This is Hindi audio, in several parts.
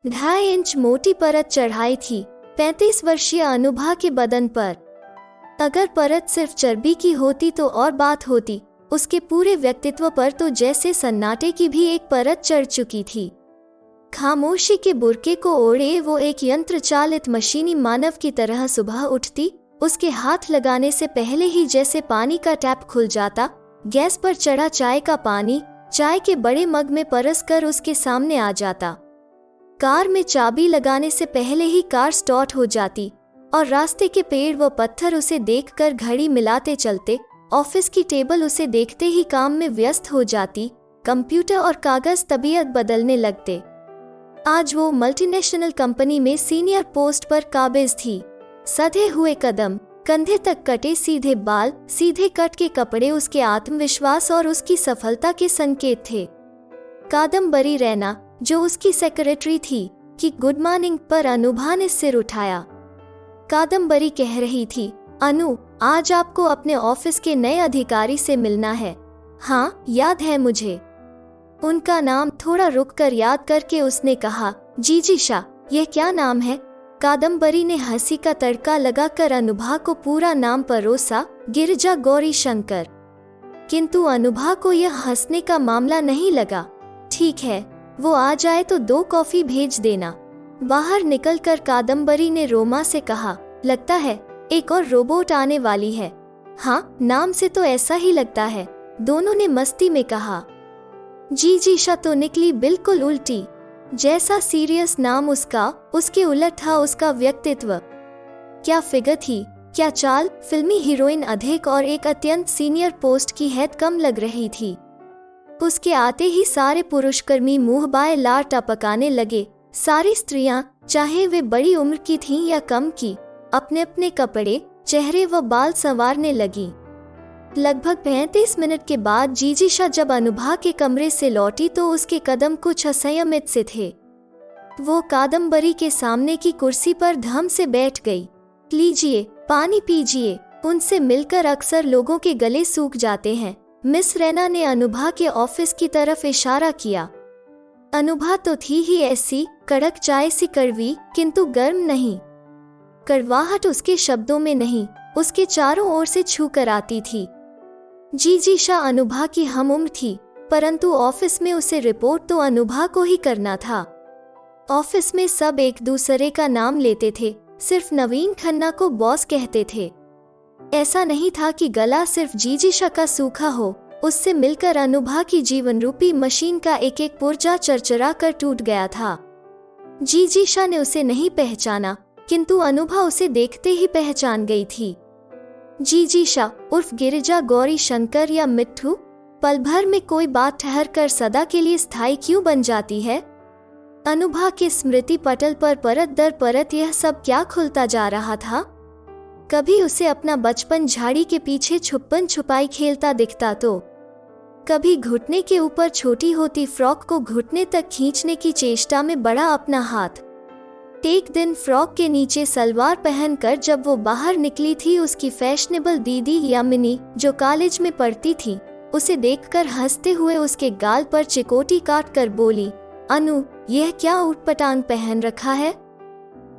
2.5 इंच मोटी परत चढ़ाई थी 35 वर्षीय अनुभा के बदन पर। अगर परत सिर्फ चर्बी की होती तो और बात होती, उसके पूरे व्यक्तित्व पर तो जैसे सन्नाटे की भी एक परत चढ़ चुकी थी। खामोशी के बुर्के को ओढ़े वो एक यंत्र चालित मशीनी मानव की तरह सुबह उठती, उसके हाथ लगाने से पहले ही जैसे पानी का टैप खुल जाता, गैस पर चढ़ा चाय का पानी चाय के बड़े मग में परस कर उसके सामने आ जाता। कार में चाबी लगाने से पहले ही कार स्टार्ट हो जाती और रास्ते के पेड़ व पत्थर उसे देखकर घड़ी मिलाते चलते। ऑफिस की टेबल उसे देखते ही काम में व्यस्त हो जाती, कंप्यूटर और कागज तबीयत बदलने लगते। आज वो मल्टीनेशनल कंपनी में सीनियर पोस्ट पर काबिज थी। सधे हुए कदम, कंधे तक कटे सीधे बाल, सीधे कट के कपड़े उसके आत्मविश्वास और उसकी सफलता के संकेत थे। कादम्बरी रैना, जो उसकी सेक्रेटरी थी, कि गुड मॉर्निंग पर अनुभा ने सिर उठाया। कादम्बरी कह रही थी, अनु, आज आपको अपने ऑफिस के नए अधिकारी से मिलना है। हाँ, याद है मुझे। उनका नाम थोड़ा रुककर याद करके उसने कहा, जीजीशा। यह क्या नाम है? कादम्बरी ने हंसी का तड़का लगाकर अनुभा को पूरा नाम परोसा, गिरिजा गौरी शंकर। किंतु अनुभा को यह हंसने का मामला नहीं लगा। ठीक है, वो आ जाए तो 2 कॉफी भेज देना। बाहर निकलकर कादम्बरी ने रोमा से कहा, लगता है एक और रोबोट आने वाली है। हाँ, नाम से तो ऐसा ही लगता है, दोनों ने मस्ती में कहा। जीजीशा तो निकली बिल्कुल उल्टी। जैसा सीरियस नाम उसका, उसके उलट था उसका व्यक्तित्व। क्या फिगर थी, क्या चाल, फिल्मी हीरोइन अधिक और एक अत्यंत सीनियर पोस्ट की हैत कम लग रही थी। उसके आते ही सारे पुरुषकर्मी मुंह बाए लार टपकाने लगे। सारी स्त्रियां, चाहे वे बड़ी उम्र की थीं या कम की, अपने अपने कपड़े, चेहरे व बाल संवारने लगी। लगभग 35 मिनट के बाद जीजीशा जब अनुभा के कमरे से लौटी तो उसके कदम कुछ असंयमित से थे। वो कादम्बरी के सामने की कुर्सी पर धम से बैठ गई। लीजिए, पानी पीजिए, उनसे मिलकर अक्सर लोगों के गले सूख जाते हैं। मिस रैना ने अनुभा के ऑफिस की तरफ इशारा किया। अनुभा तो थी ही ऐसी, कड़क चाय सी कड़वी, किंतु गर्म नहीं। कड़वाहट उसके शब्दों में नहीं, उसके चारों ओर से छू कर आती थी। जीजीशा अनुभा की हम उम्र थी, परंतु ऑफिस में उसे रिपोर्ट तो अनुभा को ही करना था। ऑफिस में सब एक दूसरे का नाम लेते थे, सिर्फ नवीन खन्ना को बॉस कहते थे। ऐसा नहीं था कि गला सिर्फ जीजीशा का सूखा हो, उससे मिलकर अनुभा की जीवन रूपी मशीन का एक एक पुर्जा चरचरा कर टूट गया था। जीजीशा ने उसे नहीं पहचाना, किंतु अनुभा उसे देखते ही पहचान गई थी। जीजीशा उर्फ गिरिजा गौरी शंकर या मिट्ठू, पल भर में कोई बात ठहर कर सदा के लिए स्थायी क्यों बन जाती है? अनुभा के स्मृति पटल पर परत दर परत यह सब क्या खुलता जा रहा था? कभी उसे अपना बचपन झाड़ी के पीछे छुपन छुपाई खेलता दिखता तो कभी घुटने के ऊपर छोटी होती फ्रॉक को घुटने तक खींचने की चेष्टा में बड़ा अपना हाथ। एक दिन फ्रॉक के नीचे सलवार पहनकर जब वो बाहर निकली थी, उसकी फैशनेबल दीदी यामिनी, जो कॉलेज में पढ़ती थी, उसे देखकर हंसते हुए उसके गाल पर चिकोटी काट कर बोली, अनु, यह क्या ऊटपटांग पहन रखा है?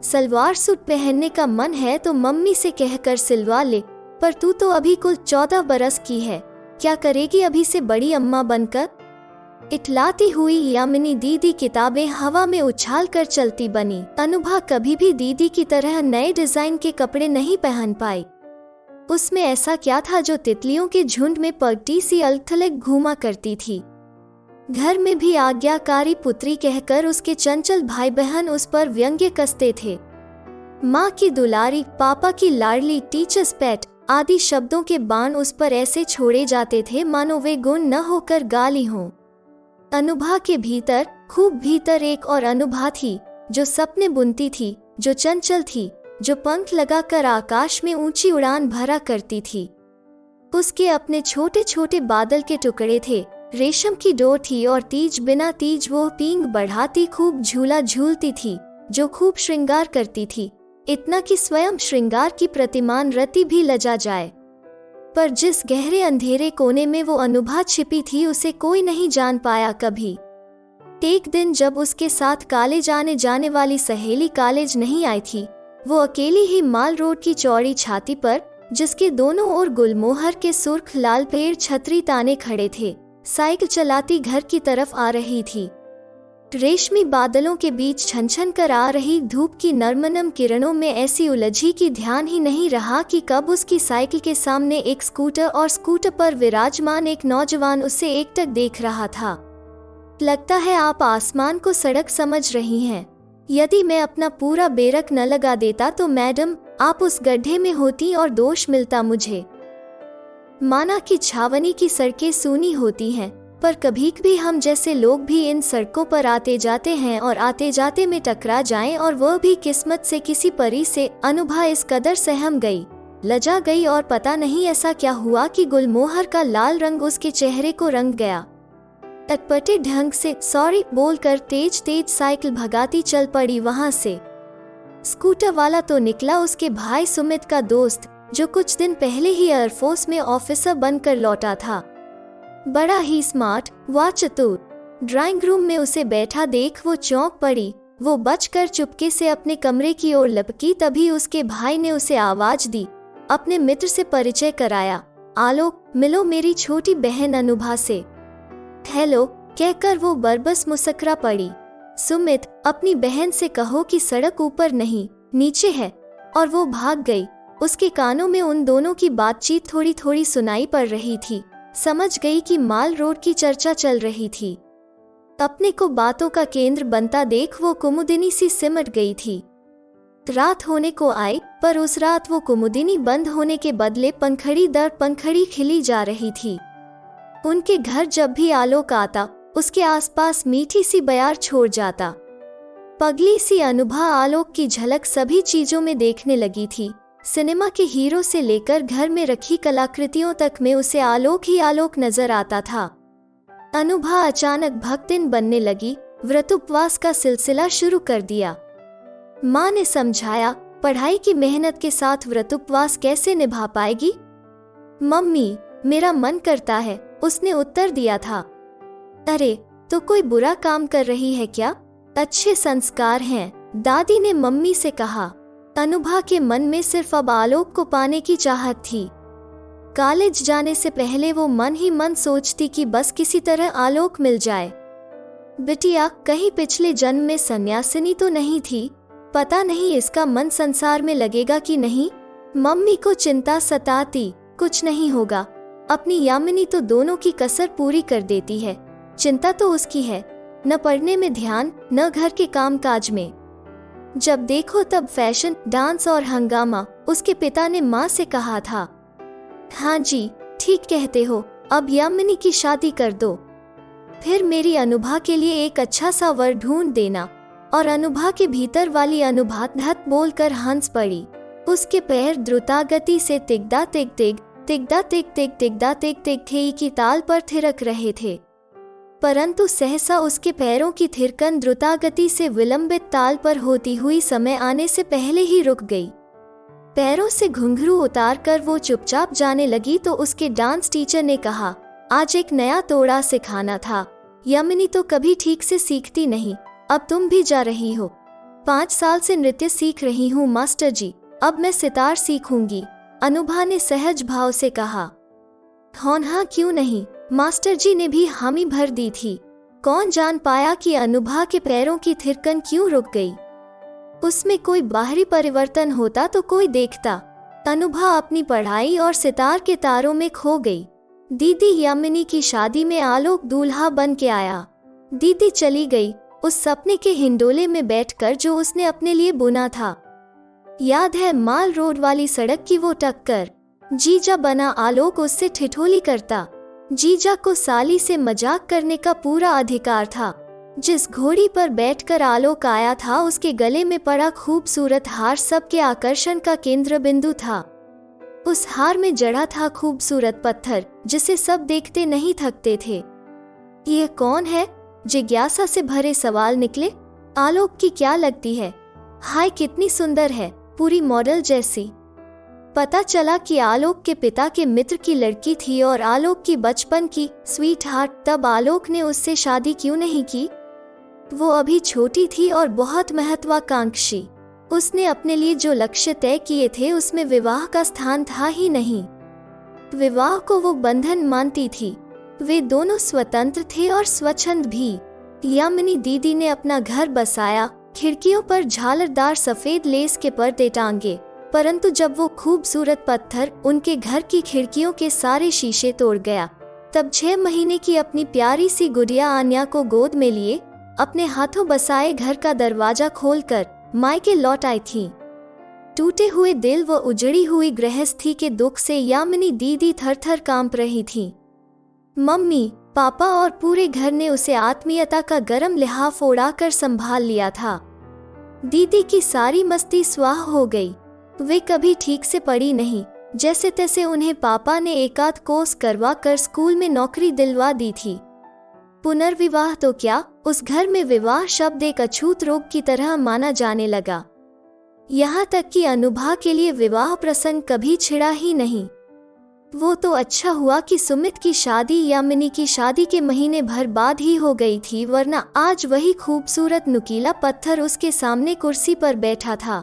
सलवार सूट पहनने का मन है तो मम्मी से कहकर सिलवा ले, पर तू तो अभी कुल 14 बरस की है, क्या करेगी अभी से बड़ी अम्मा बनकर? इटलाती हुई यामिनी दीदी किताबें हवा में उछाल कर चलती बनी। अनुभा कभी भी दीदी की तरह नए डिजाइन के कपड़े नहीं पहन पाई। उसमें ऐसा क्या था जो तितलियों के झुंड में पगटी सी अलग-थलग घूमा करती थी। घर में भी आज्ञाकारी पुत्री कहकर उसके चंचल भाई बहन उस पर व्यंग्य कसते थे। माँ की दुलारी, पापा की लाडली, टीचर्स पेट आदि शब्दों के बाण उस पर ऐसे छोड़े जाते थे मानो वे गुण न होकर गाली हों। अनुभा के भीतर, खूब भीतर एक और अनुभा थी, जो सपने बुनती थी, जो चंचल थी, जो पंख लगाकर आकाश में ऊंची उड़ान भरा करती थी। उसके अपने छोटे छोटे बादल के टुकड़े थे, रेशम की डोर थी और तीज बिना तीज वो पींग बढ़ाती खूब झूला झूलती थी, जो खूब श्रृंगार करती थी, इतना कि स्वयं श्रृंगार की प्रतिमान रति भी लजा जाए। पर जिस गहरे अंधेरे कोने में वो अनुभा छिपी थी उसे कोई नहीं जान पाया कभी। एक दिन जब उसके साथ कॉलेज आने जाने वाली सहेली कॉलेज नहीं आई थी, वो अकेली ही माल रोड की चौड़ी छाती पर, जिसके दोनों ओर गुलमोहर के सुर्ख लाल पेड़ छतरी ताने खड़े थे, साइकिल चलाती घर की तरफ आ रही थी। रेशमी बादलों के बीच छनछन कर आ रही धूप की नर्मनम किरणों में ऐसी उलझी कि ध्यान ही नहीं रहा कि कब उसकी साइकिल के सामने एक स्कूटर और स्कूटर पर विराजमान एक नौजवान उसे एकटक देख रहा था। लगता है आप आसमान को सड़क समझ रही हैं। यदि मैं अपना पूरा बेरक न लगा देता तो मैडम आप उस गड्ढे में होती और दोष मिलता मुझे। माना कि छावनी की सड़कें सूनी होती हैं, पर कभी कभी हम जैसे लोग भी इन सड़कों पर आते जाते हैं और आते जाते में टकरा जाएं, और वह भी किस्मत से किसी परी से। अनुभा इस कदर सहम गई, लजा गई और पता नहीं ऐसा क्या हुआ कि गुलमोहर का लाल रंग उसके चेहरे को रंग गया। अटपटे ढंग से सॉरी बोलकर तेज तेज साइकिल भगाती चल पड़ी वहां से। स्कूटर वाला तो निकला उसके भाई सुमित का दोस्त, जो कुछ दिन पहले ही एयरफोर्स में ऑफिसर बनकर लौटा था। बड़ा ही स्मार्ट व चतुर। ड्राइंग रूम में उसे बैठा देख वो चौंक पड़ी। वो बचकर चुपके से अपने कमरे की ओर लपकी, तभी उसके भाई ने उसे आवाज दी, अपने मित्र से परिचय कराया। आलोक, मिलो मेरी छोटी बहन अनुभा से। हेलो कहकर वो बरबस मुस्कुरा पड़ी। सुमित, अपनी बहन से कहो कि सड़क ऊपर नहीं नीचे है। और वो भाग गई। उसके कानों में उन दोनों की बातचीत थोड़ी थोड़ी सुनाई पड़ रही थी। समझ गई कि माल रोड की चर्चा चल रही थी। अपने को बातों का केंद्र बनता देख वो कुमुदिनी सी सिमट गई थी। रात होने को आई, पर उस रात वो कुमुदिनी बंद होने के बदले पंखड़ी दर पंखड़ी खिली जा रही थी। उनके घर जब भी आलोक आता, उसके आसपास मीठी सी बयार छोड़ जाता। पगली सी अनुभा आलोक की झलक सभी चीजों में देखने लगी थी। सिनेमा के हीरो से लेकर घर में रखी कलाकृतियों तक में उसे आलोक ही आलोक नजर आता था। अनुभा अचानक भक्तिन बनने लगी। व्रतोपवास का सिलसिला शुरू कर दिया। माँ ने समझाया, पढ़ाई की मेहनत के साथ व्रतोपवास कैसे निभा पाएगी? मम्मी, मेरा मन करता है, उसने उत्तर दिया था। अरे, तो कोई बुरा काम कर रही है क्या? अच्छे संस्कार हैं, दादी ने मम्मी से कहा। अनुभा के मन में सिर्फ अब आलोक को पाने की चाहत थी। कॉलेज जाने से पहले वो मन ही मन सोचती कि बस किसी तरह आलोक मिल जाए। बिटिया, कहीं पिछले जन्म में सन्यासिनी तो नहीं थी? पता नहीं इसका मन संसार में लगेगा कि नहीं। मम्मी को चिंता सताती। कुछ नहीं होगा, अपनी यामिनी तो दोनों की कसर पूरी कर देती है। चिंता तो उसकी है, न पढ़ने में ध्यान, न घर के काम काज में। जब देखो तब फैशन, डांस और हंगामा। उसके पिता ने माँ से कहा था। हाँ जी, ठीक कहते हो, अब यामिनी की शादी कर दो, फिर मेरी अनुभा के लिए एक अच्छा सा वर ढूंढ देना। और अनुभा के भीतर वाली अनुभा धत बोलकर हंस पड़ी। उसके पैर द्रुतागति से तिगदा तिग तिग तिगदा तिग तिग तिगदा तिग तिग थे की ताल पर थिरक रहे थे, परंतु सहसा उसके पैरों की थिरकन द्रुतागति से विलंबित ताल पर होती हुई समय आने से पहले ही रुक गई। पैरों से घुंघरू उतारकर वो चुपचाप जाने लगी तो उसके डांस टीचर ने कहा, आज एक नया तोड़ा सिखाना था। यामिनी तो कभी ठीक से सीखती नहीं, अब तुम भी जा रही हो। 5 साल से नृत्य सीख रही हूँ मास्टर जी, अब मैं सितार सीखूंगी, अनुभा ने सहज भाव से कहा। हाँ क्यों नहीं, मास्टर जी ने भी हामी भर दी थी। कौन जान पाया कि अनुभा के पैरों की थिरकन क्यों रुक गई। उसमें कोई बाहरी परिवर्तन होता तो कोई देखता। अनुभा अपनी पढ़ाई और सितार के तारों में खो गई। दीदी यामिनी की शादी में आलोक दूल्हा बन के आया। दीदी चली गई उस सपने के हिंडोले में बैठकर जो उसने अपने लिए बुना था। याद है माल रोड वाली सड़क की वो टक्कर। जीजा बना आलोक उससे ठिठोली करता। जीजा को साली से मजाक करने का पूरा अधिकार था। जिस घोड़ी पर बैठकर आलोक आया था उसके गले में पड़ा खूबसूरत हार सबके आकर्षण का केंद्र बिंदु था। उस हार में जड़ा था खूबसूरत पत्थर जिसे सब देखते नहीं थकते थे। यह कौन है? जिज्ञासा से भरे सवाल निकले। आलोक की क्या लगती है? हाय कितनी सुंदर है, पूरी मॉडल जैसी। पता चला कि आलोक के पिता के मित्र की लड़की थी और आलोक की बचपन की स्वीट हार्ट। तब आलोक ने उससे शादी क्यों नहीं की? वो अभी छोटी थी और बहुत महत्वाकांक्षी। उसने अपने लिए जो लक्ष्य तय किए थे उसमें विवाह का स्थान था ही नहीं। विवाह को वो बंधन मानती थी। वे दोनों स्वतंत्र थे और स्वच्छंद भी। यामिनी दीदी ने अपना घर बसाया, खिड़कियों पर झालरदार सफेद लेस के पर्दे टांगे, परंतु जब वो खूबसूरत पत्थर उनके घर की खिड़कियों के सारे शीशे तोड़ गया, तब 6 महीने की अपनी प्यारी सी गुड़िया आन्या को गोद में लिए अपने हाथों बसाए घर का दरवाजा खोलकर मायके लौट आई थी। टूटे हुए दिल व उजड़ी हुई गृहस्थी के दुख से यामिनी दीदी थर-थर कांप रही थी। मम्मी, पापा और पूरे घर ने उसे आत्मीयता का गरम लिहाफ ओढ़ाकर संभाल लिया था। दीदी की सारी मस्ती स्वाह हो गई। वे कभी ठीक से पढ़ी नहीं, जैसे तैसे उन्हें पापा ने एकाध कोर्स करवा कर स्कूल में नौकरी दिलवा दी थी। पुनर्विवाह तो क्या, उस घर में विवाह शब्द एक अछूत रोग की तरह माना जाने लगा। यहाँ तक कि अनुभा के लिए विवाह प्रसंग कभी छिड़ा ही नहीं। वो तो अच्छा हुआ कि सुमित की शादी यामिनी की शादी के महीने भर बाद ही हो गई थी, वरना आज वही खूबसूरत नुकीला पत्थर उसके सामने कुर्सी पर बैठा था।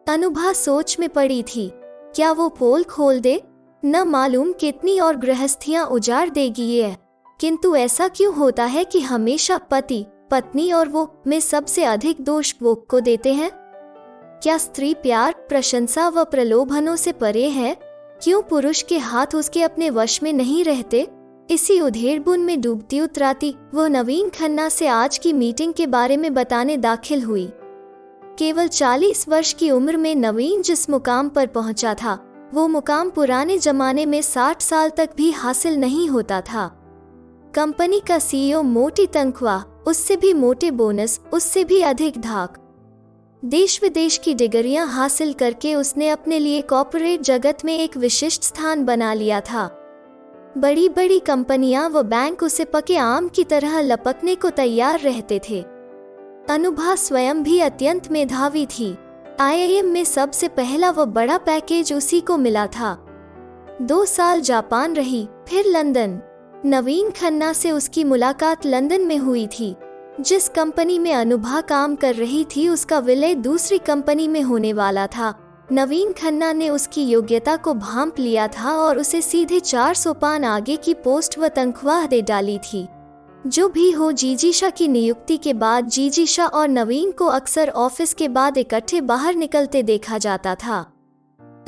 अनुभा सोच में पड़ी थी, क्या वो पोल खोल दे? न मालूम कितनी और गृहस्थियां उजाड़ देगी ये। किंतु ऐसा क्यों होता है कि हमेशा पति, पत्नी और वो में सबसे अधिक दोष वो को देते हैं? क्या स्त्री प्यार, प्रशंसा व प्रलोभनों से परे है? क्यों पुरुष के हाथ उसके अपने वश में नहीं रहते? इसी उधेड़बुन में डूबती उतराती वो नवीन खन्ना से आज की मीटिंग के बारे में बताने दाखिल हुई। केवल 40 वर्ष की उम्र में नवीन जिस मुकाम पर पहुंचा था, वो मुकाम पुराने जमाने में 60 साल तक भी हासिल नहीं होता था। कंपनी का सीईओ, मोटी तनख्वाह, उससे भी मोटे बोनस, उससे भी अधिक धाक। देश विदेश की डिग्रियां हासिल करके उसने अपने लिए कॉर्पोरेट जगत में एक विशिष्ट स्थान बना लिया था। बड़ी बड़ी कंपनियां व बैंक उसे पके आम की तरह लपकने को तैयार रहते थे। अनुभा स्वयं भी अत्यंत मेधावी थी। आईआईएम में सबसे पहला व बड़ा पैकेज उसी को मिला था। 2 साल जापान रही, फिर लंदन। नवीन खन्ना से उसकी मुलाकात लंदन में हुई थी। जिस कंपनी में अनुभा काम कर रही थी उसका विलय दूसरी कंपनी में होने वाला था। नवीन खन्ना ने उसकी योग्यता को भांप लिया था और उसे सीधे 4 सोपान आगे की पोस्ट व तनख्वाह दे डाली थी। जो भी हो, जीजीशा की नियुक्ति के बाद जीजीशा और नवीन को अक्सर ऑफिस के बाद इकट्ठे बाहर निकलते देखा जाता था।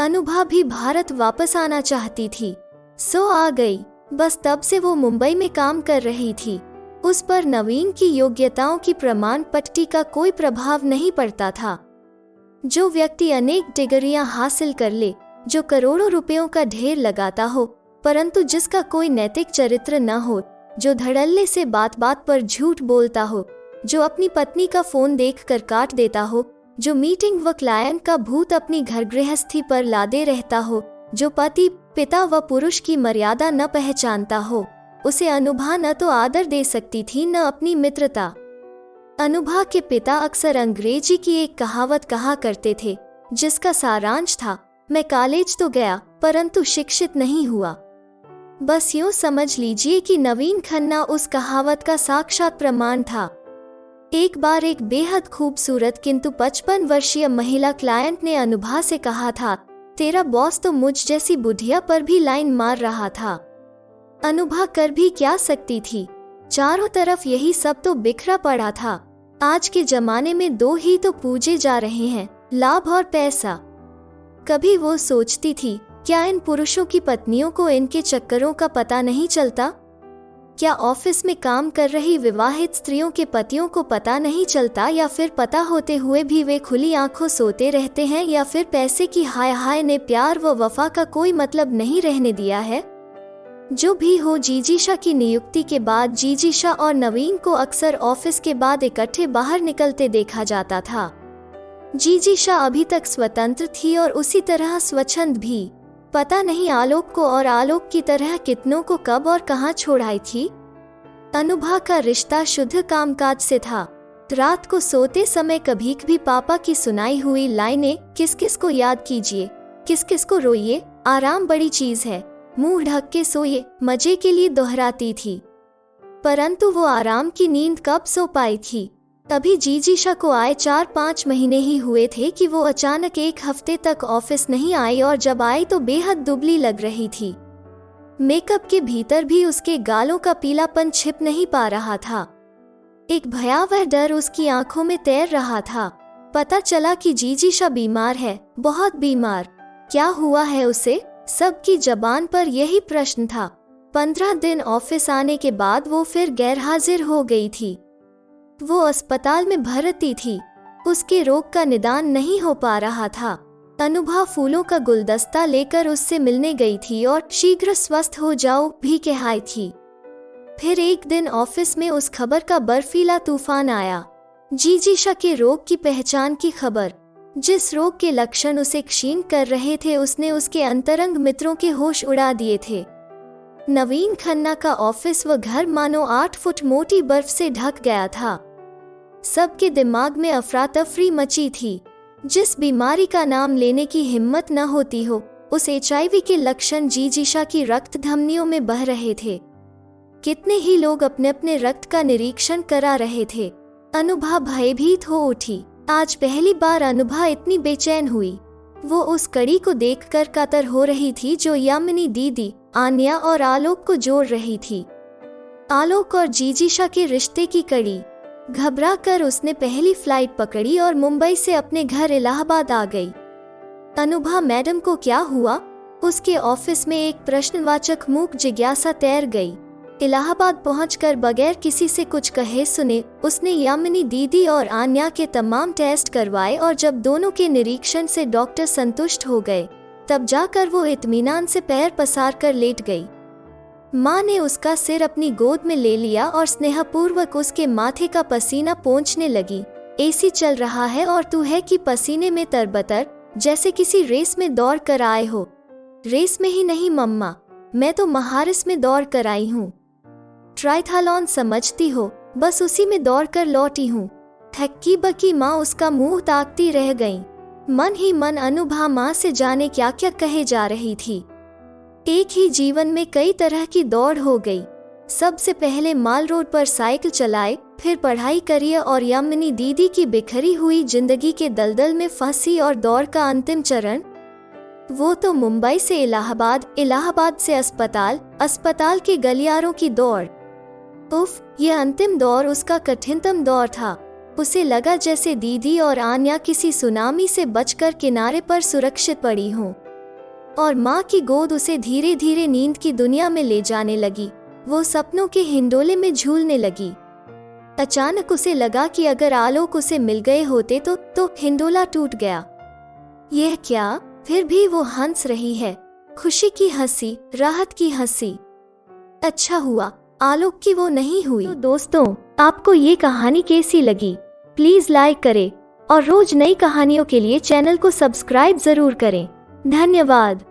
अनुभा भी भारत वापस आना चाहती थी, सो आ गई। बस तब से वो मुंबई में काम कर रही थी। उस पर नवीन की योग्यताओं की प्रमाण पट्टी का कोई प्रभाव नहीं पड़ता था। जो व्यक्ति अनेक डिग्रियां हासिल कर ले, जो करोड़ों रुपयों का ढेर लगाता हो, परंतु जिसका कोई नैतिक चरित्र न हो, जो धड़ल्ले से बात बात पर झूठ बोलता हो, जो अपनी पत्नी का फोन देखकर काट देता हो, जो मीटिंग व क्लाइंट का भूत अपनी घर गृहस्थी पर लादे रहता हो, जो पति, पिता व पुरुष की मर्यादा न पहचानता हो, उसे अनुभा न तो आदर दे सकती थी न अपनी मित्रता। अनुभा के पिता अक्सर अंग्रेजी की एक कहावत कहा करते थे, जिसका सारांश था, मैं कॉलेज तो गया परंतु शिक्षित नहीं हुआ। बस यूं समझ लीजिए कि नवीन खन्ना उस कहावत का साक्षात प्रमाण था। एक बार एक बेहद खूबसूरत किंतु 55 वर्षीय महिला क्लाइंट ने अनुभा से कहा था, तेरा बॉस तो मुझ जैसी बुढ़िया पर भी लाइन मार रहा था। अनुभा कर भी क्या सकती थी? चारों तरफ यही सब तो बिखरा पड़ा था। आज के जमाने में 2 ही तो पूजे जा रहे हैं, लाभ और पैसा। कभी वो सोचती थी, क्या इन पुरुषों की पत्नियों को इनके चक्करों का पता नहीं चलता? क्या ऑफिस में काम कर रही विवाहित स्त्रियों के पतियों को पता नहीं चलता, या फिर पता होते हुए भी वे खुली आंखों सोते रहते हैं, या फिर पैसे की हाय हाय ने प्यार व वफा का कोई मतलब नहीं रहने दिया है? जो भी हो, जीजीशा की नियुक्ति के बाद जीजीशा और नवीन को अक्सर ऑफिस के बाद इकट्ठे बाहर निकलते देखा जाता था। जीजीशा अभी तक स्वतंत्र थी और उसी तरह स्वच्छंद भी। पता नहीं आलोक को और आलोक की तरह कितनों को कब और कहां छोड़ आई थी। अनुभा का रिश्ता शुद्ध कामकाज से था। रात को सोते समय कभी कभी पापा की सुनाई हुई लाइनें, किस किस को याद कीजिए, किस किस को रोइए, आराम बड़ी चीज है, मुंह ढक के सोइए, मजे के लिए दोहराती थी। परंतु वो आराम की नींद कब सो पाई थी। तभी जीजीशा को आए 4-5 महीने ही हुए थे कि वो अचानक एक हफ्ते तक ऑफिस नहीं आई, और जब आई तो बेहद दुबली लग रही थी। मेकअप के भीतर भी उसके गालों का पीलापन छिप नहीं पा रहा था। एक भयावह डर उसकी आंखों में तैर रहा था। पता चला कि जीजीशा बीमार है, बहुत बीमार। क्या हुआ है उसे? सबकी जबान पर यही प्रश्न था। 15 दिन ऑफिस आने के बाद वो फिर गैरहाजिर हो गई थी। वो अस्पताल में भर्ती थी। उसके रोग का निदान नहीं हो पा रहा था। अनुभा फूलों का गुलदस्ता लेकर उससे मिलने गई थी और शीघ्र स्वस्थ हो जाओ भी कहाई थी। फिर एक दिन ऑफिस में उस खबर का बर्फीला तूफान आया, जीजीशा के रोग की पहचान की खबर। जिस रोग के लक्षण उसे क्षीण कर रहे थे, उसने उसके अंतरंग मित्रों के होश उड़ा दिए थे। नवीन खन्ना का ऑफिस व घर मानो 8 फुट मोटी बर्फ से ढक गया था। सबके दिमाग में अफरा तफरी मची थी। जिस बीमारी का नाम लेने की हिम्मत न होती हो, उस HIV के लक्षण जीजीशा की रक्त धमनियों में बह रहे थे। कितने ही लोग अपने अपने रक्त का निरीक्षण करा रहे थे। अनुभा भयभीत हो उठी। आज पहली बार अनुभा इतनी बेचैन हुई। वो उस कड़ी को देखकर कातर हो रही थी जो यामिनी दीदी, आन्या और आलोक को जोड़ रही थी। आलोक और जीजीशा के रिश्ते की कड़ी। घबरा कर उसने पहली फ्लाइट पकड़ी और मुंबई से अपने घर इलाहाबाद आ गई। अनुभा मैडम को क्या हुआ? उसके ऑफिस में एक प्रश्नवाचक मूक जिज्ञासा तैर गई। इलाहाबाद पहुंचकर बगैर किसी से कुछ कहे सुने उसने यामिनी दीदी और आन्या के तमाम टेस्ट करवाए, और जब दोनों के निरीक्षण से डॉक्टर संतुष्ट हो गए, तब जाकर वो इत्मीनान से पैर पसार कर लेट गई। माँ ने उसका सिर अपनी गोद में ले लिया और स्नेहपूर्वक उसके माथे का पसीना पोंछने लगी। AC चल रहा है और तू है कि पसीने में तरबतर, जैसे किसी रेस में दौड़ कर आए हो। रेस में ही नहीं मम्मा, मैं तो महारस में दौड़ कर आई हूँ। ट्राइथालॉन समझती हो, बस उसी में दौड़ कर लौटी हूँ। थक्की बकी माँ उसका मुंह ताकती रह गई। मन ही मन अनुभा माँ से जाने क्या क्या कहे जा रही थी। एक ही जीवन में कई तरह की दौड़ हो गई। सबसे पहले माल रोड पर साइकिल चलाए, फिर पढ़ाई करिए और यामिनी दीदी की बिखरी हुई जिंदगी के दलदल में फंसी, और दौड़ का अंतिम चरण वो तो मुंबई से इलाहाबाद, इलाहाबाद से अस्पताल, अस्पताल के गलियारों की दौड़। उफ, यह अंतिम दौर उसका कठिनतम दौर था। उसे लगा जैसे दीदी और आन्या किसी सुनामी से बचकर किनारे पर सुरक्षित पड़ी हों, और माँ की गोद उसे धीरे धीरे नींद की दुनिया में ले जाने लगी। वो सपनों के हिंडोले में झूलने लगी। अचानक उसे लगा कि अगर आलोक उसे मिल गए होते तो हिंडोला टूट गया। यह क्या? फिर भी वो हंस रही है, खुशी की हंसी, राहत की हंसी। अच्छा हुआ आलोक की वो नहीं हुई। तो दोस्तों, आपको ये कहानी कैसी लगी? प्लीज लाइक करें और रोज नई कहानियों के लिए चैनल को सब्सक्राइब जरूर करें। धन्यवाद।